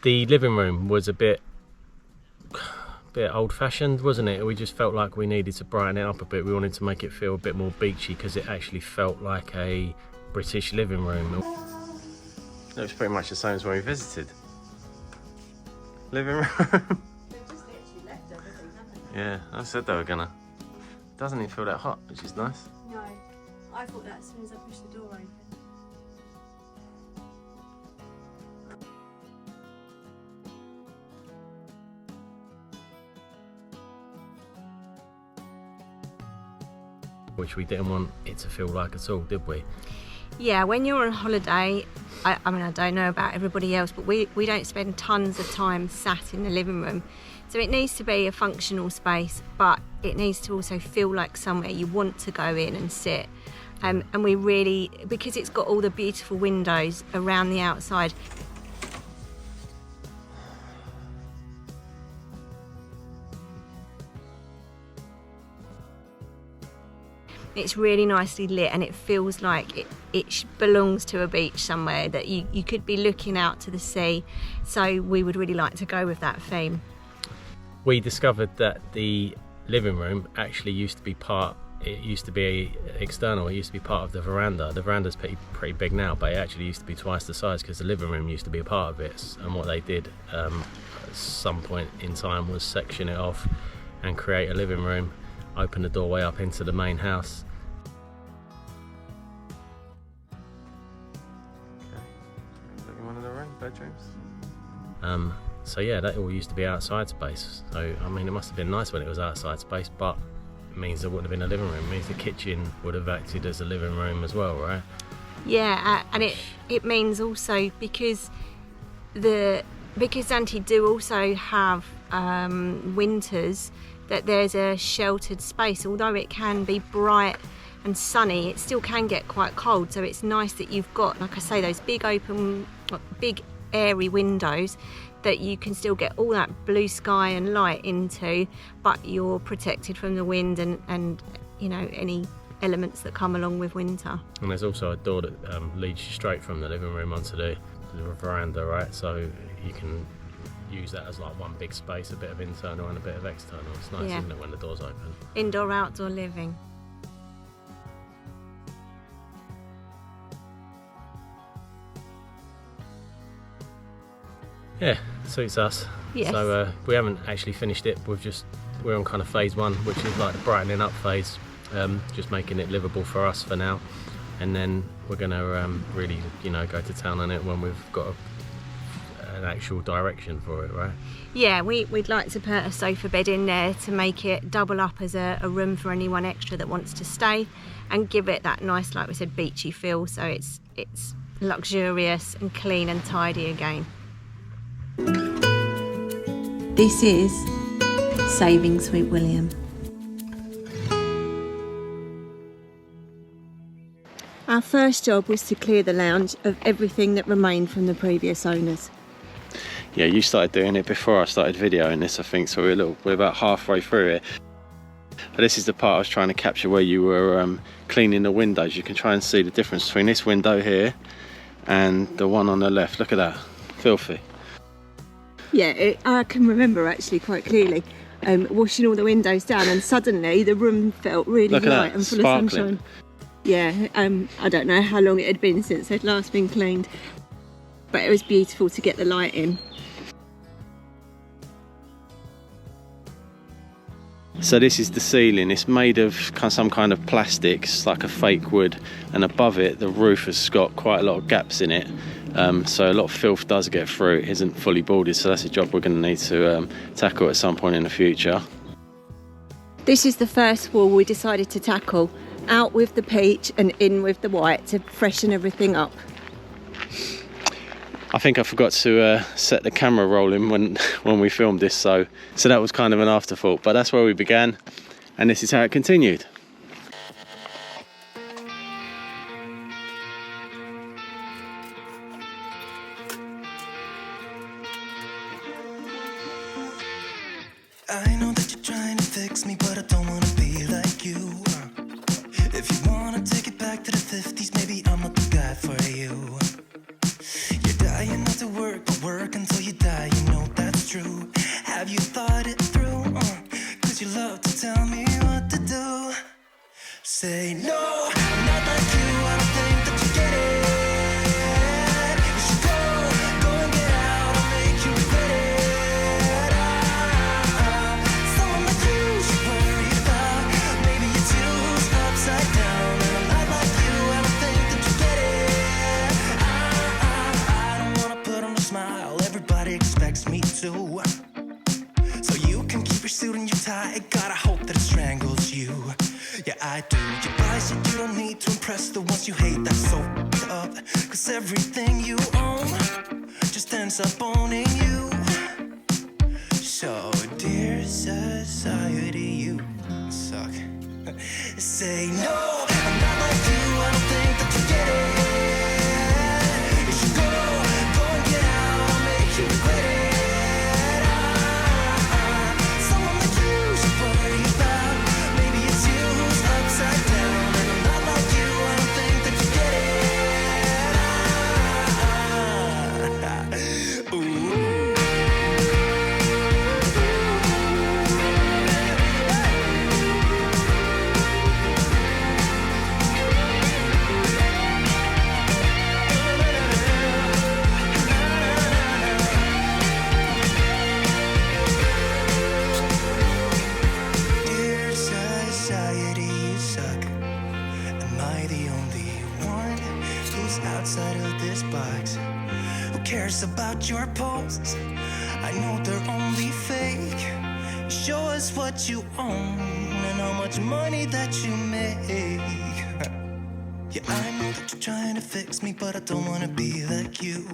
The living room was a bit old-fashioned, wasn't it? We just felt like we needed to brighten it up a bit. We wanted to make it feel a bit more beachy because it actually felt like a British living room. It was pretty much the same as when we visited. Living room. They've just literally left everything, haven't they? Yeah, I said they were gonna. Doesn't even feel that hot, which is nice. No, I thought that as soon as I pushed the door open. Which we didn't want it to feel like at all, did we? Yeah, when you're on holiday, I mean, I don't know about everybody else, but we don't spend tons of time sat in the living room. So it needs to be a functional space, but it needs to also feel like somewhere you want to go in and sit. And we really, because it's got all the beautiful windows around the outside. It's really nicely lit and it feels like it belongs to a beach somewhere, that you could be looking out to the sea. So we would really like to go with that theme. We discovered that the living room actually used to be external. It used to be part of the veranda. The veranda's pretty big now, but it actually used to be twice the size because the living room used to be a part of it. And what they did at some point in time was section it off and create a living room, open the doorway up into the main house. Okay, one of the bedrooms. So yeah, that all used to be outside space. So I mean, it must have been nice when it was outside space, but it means there wouldn't have been a living room. It means the kitchen would have acted as a living room as well, right? Yeah, and it means also because Zante do also have winters, that there's a sheltered space. Although it can be bright and sunny, it still can get quite cold. So it's nice that you've got, like I say, those big open, big airy windows that you can still get all that blue sky and light into, but you're protected from the wind and you know, any elements that come along with winter. And there's also a door that leads you straight from the living room onto the veranda, right? So you can use that as like one big space, a bit of internal and a bit of external. It's nice, isn't it, when the door's open? Indoor, outdoor living. Yeah, suits us. Yes. So we haven't actually finished it. We're on kind of phase one, which is like the brightening up phase, just making it livable for us for now. And then we're going to really, you know, go to town on it when we've got an actual direction for it, right? Yeah, we'd like to put a sofa bed in there to make it double up as a room for anyone extra that wants to stay, and give it that nice, like we said, beachy feel. So it's luxurious and clean and tidy again. This is Saving Sweet William. Our first job was to clear the lounge of everything that remained from the previous owners. Yeah, you started doing it before I started videoing this, I think, so we're about halfway through it. But this is the part I was trying to capture where you were cleaning the windows. You can try and see the difference between this window here and the one on the left. Look at that, filthy. Yeah, I can remember actually quite clearly washing all the windows down, and suddenly the room felt really light and full of sunshine. Yeah, I don't know how long it had been since they'd last been cleaned, but it was beautiful to get the light in. So this is the ceiling. It's made of some kind of plastic. It's like a fake wood, and above it the roof has got quite a lot of gaps in it, so a lot of filth does get through. It isn't fully boarded, so that's a job we're going to need to tackle at some point in the future. This is the first wall we decided to tackle, out with the peach and in with the white to freshen everything up. I think I forgot to set the camera rolling when we filmed this, so that was kind of an afterthought, but that's where we began, and this is how it continued. I know that you're trying to fix me, but I don't want to be like you. If you want to take it back to the 50s, maybe I'm not the guy for you. You're dying not to work, but work until you die. Say no, I'm not like you, I don't think that you get it. You should go and get out, I'll make you regret it. Someone like you should worry about. Maybe it's you who's upside down, and I'm not like you, I don't think that you get it. I don't wanna put on a smile, everybody expects me to. So you can keep your suit and your tie, gotta hope that it strangles you. Yeah, I do. You buy shit you don't need to impress the ones you hate, that's so f***ed up. Cause everything you own just ends up owning you. So, dear society, you suck. Say no, I'm not like you, I don't think that you get it. You should go and get out, I'll make you regret it. Someone like you should worry about. Maybe it's you who's upside down, and I'm not like you, I don't think that you get it. Ooh. Dear society, you suck. Am I the only one who's outside of this box? Who cares about your posts? I know they're only fake. Show us what you own and how much money that you make. Yeah, I know that you're trying to fix me, but I don't wanna be like you.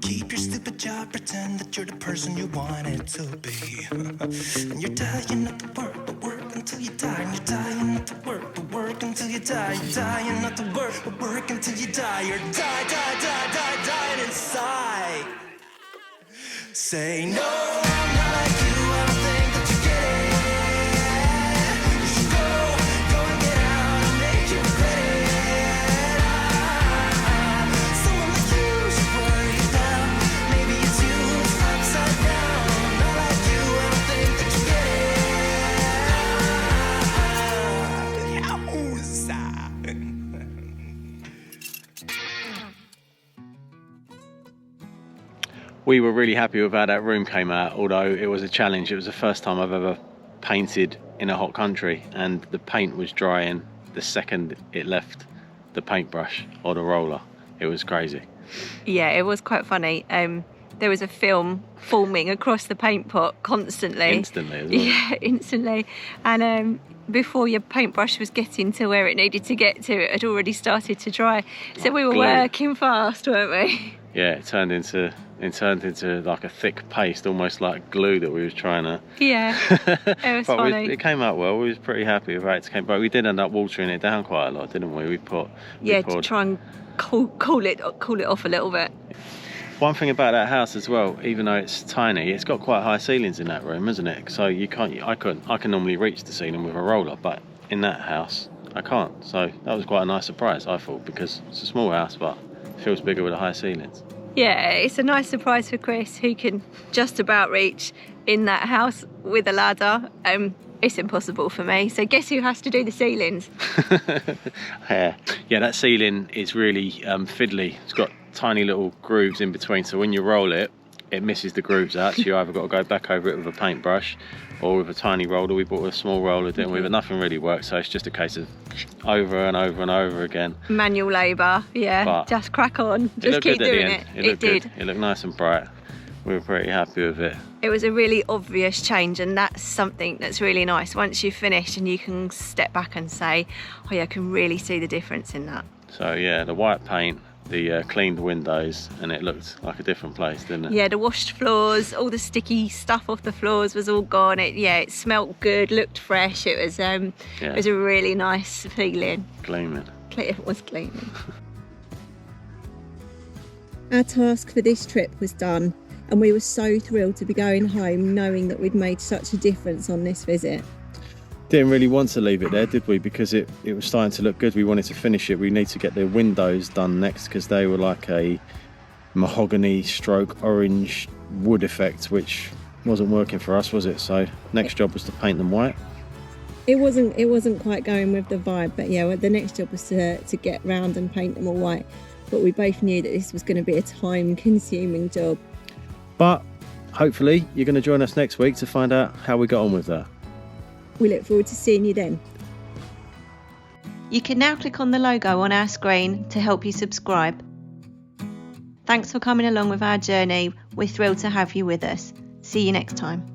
Keep your stupid job, pretend that you're the person you wanted to be. And you're dying not to work, but work until you die. And you're dying not to work, but work until you die. You're dying not to work, but work until you die. You're dying inside. Say no, I'm not like you, I don't think that you get it. You should go and get out, I'll make you regret it. Someone like you should worry about. Maybe it's you who's upside down. I'm not like you, I don't think that you get it. Yowza. We were really happy with how that room came out, although it was a challenge. It was the first time I've ever painted in a hot country, and the paint was drying the second it left the paintbrush or the roller. It was crazy. Yeah, it was quite funny. There was a film forming across the paint pot constantly. Instantly as well. Yeah, instantly. And before your paintbrush was getting to where it needed to get to, it had already started to dry. So we were glue. working fast, weren't we? Yeah, it turned into like a thick paste, almost like glue that we was trying to. Yeah, it was But funny. it came out well. We was pretty happy with how it came, but we did end up watering it down quite a lot, didn't we? We To poured. try and cool it off a little bit. One thing about that house as well, even though it's tiny, it's got quite high ceilings in that room, isn't it? So I can normally reach the ceiling with a roller, but in that house I can't. So that was quite a nice surprise, I thought, because it's a small house, but it feels bigger with the high ceilings. Yeah, it's a nice surprise for Chris, who can just about reach in that house with a ladder. It's impossible for me. So guess who has to do the ceilings? Yeah, that ceiling is really fiddly. It's got tiny little grooves in between, so when you roll it, it misses the grooves out. So you either got to go back over it with a paintbrush or with a tiny roller. We bought a small roller, didn't we? But nothing really works, so it's just a case of over and over and over again. Manual labour, yeah. But just crack on. Just keep doing it. It did. It looked nice and bright. We were pretty happy with it. It was a really obvious change, and that's something that's really nice. Once you've finished and you can step back and say, oh yeah, I can really see the difference in that. So yeah, the white paint, the cleaned windows, and it looked like a different place, didn't it? Yeah, the washed floors, all the sticky stuff off the floors was all gone. It smelt good, looked fresh. It was a really nice feeling. Gleaming. It was gleaming. Our task for this trip was done, and we were so thrilled to be going home knowing that we'd made such a difference on this visit. Didn't really want to leave it there, did we? Because it was starting to look good. We wanted to finish it. We need to get the windows done next, because they were like a mahogany stroke orange wood effect, which wasn't working for us, was it? So next job was to paint them white. It wasn't quite going with the vibe, but yeah, the next job was to get round and paint them all white. But we both knew that this was going to be a time-consuming job. But hopefully you're going to join us next week to find out how we got on with that. We look forward to seeing you then. You can now click on the logo on our screen to help you subscribe. Thanks for coming along with our journey. We're thrilled to have you with us. See you next time.